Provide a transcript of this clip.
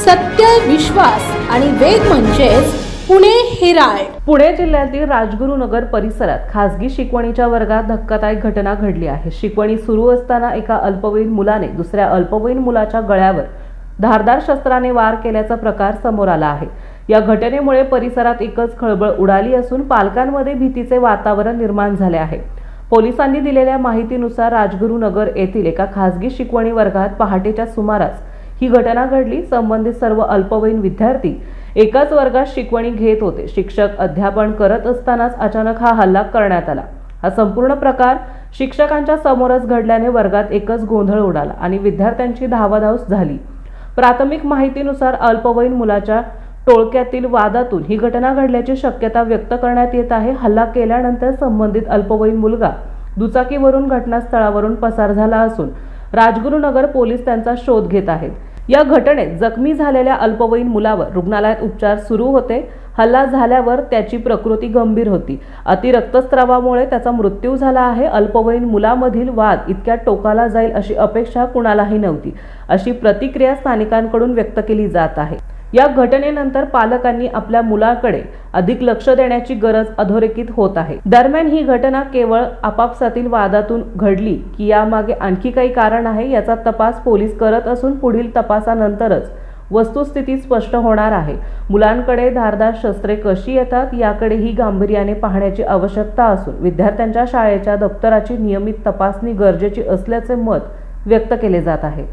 सत्य, विश्वास आणि वेद म्हणजेच पुणे हेराल्ड. पुणे जिल्ह्यातील राजगुरुनगर परिसरात खासगी शिकवणीच्या वर्गात धक्कादायक घटना घडली आहे. शिकवणी सुरू असताना एका अल्पवयीन मुलाने दुसऱ्या अल्पवयीन मुलाच्या गळ्यावर धारदार शस्त्राने वार केल्याचा प्रकार समोर आला आहे. या घटनेमुळे परिसरात एकच खळबळ उडाली असून पालकांमध्ये भीतीचे वातावरण निर्माण झाले आहे. पोलिसांनी दिलेल्या माहितीनुसार राजगुरुनगर येथील एका खासगी शिकवणी वर्गात पहाटेच्या सुमारास ही घटना घडली. संबंधित सर्व अल्पवयीन विद्यार्थी एकाच वर्गात शिकवणी घेत होते. शिक्षक अध्यापन करत असतानाच अचानक हा हल्ला करण्यात आला. हा संपूर्ण प्रकार शिक्षकांच्या समोरच घडल्याने वर्गात एकच गोंधळ उडाला आणि विद्यार्थ्यांची धावाधाव झाली. प्राथमिक माहितीनुसार अल्पवयीन मुलाच्या टोळक्यातील वादातून ही घटना घडल्याची शक्यता व्यक्त करण्यात येत आहे. हल्ला केल्यानंतर संबंधित अल्पवयीन मुलगा दुचाकीवरून घटनास्थळावरून पसार झाला असून राजगुरुनगर पोलीस त्यांचा शोध घेत आहेत. या घटनेत जखमी झालेल्या अल्पवयीन मुलावर रुग्णालयात उपचार सुरू होते. हल्ला झाल्यावर त्याची प्रकृती गंभीर होती. अतिरक्तस्रावामुळे त्याचा मृत्यू झाला आहे. अल्पवयीन मुलामधील वाद इतक्या टोकाला जाईल अशी अपेक्षा कुणालाही नव्हती, अशी प्रतिक्रिया स्थानिकांकडून व्यक्त केली जात आहे. या घटनेनंतर पालकांनी आपल्या मुलाकडे अधिक लक्ष देण्याची गरज अधोरेखित होत आहे. दरम्यान ही घटना केवळ आपापसातील वादातून घडली की यामागे आणखी काही कारण आहे, याचा तपास पोलीस करत असून पुढील तपासानंतरच वस्तुस्थिती स्पष्ट होणार आहे. मुलांकडे धारदार शस्त्रे कशी येतात याकडेही गांभीर्याने पाहण्याची आवश्यकता असून विद्यार्थ्यांच्या शाळेच्या दप्तराची नियमित तपासणी गरजेची असल्याचे मत व्यक्त केले जात आहे.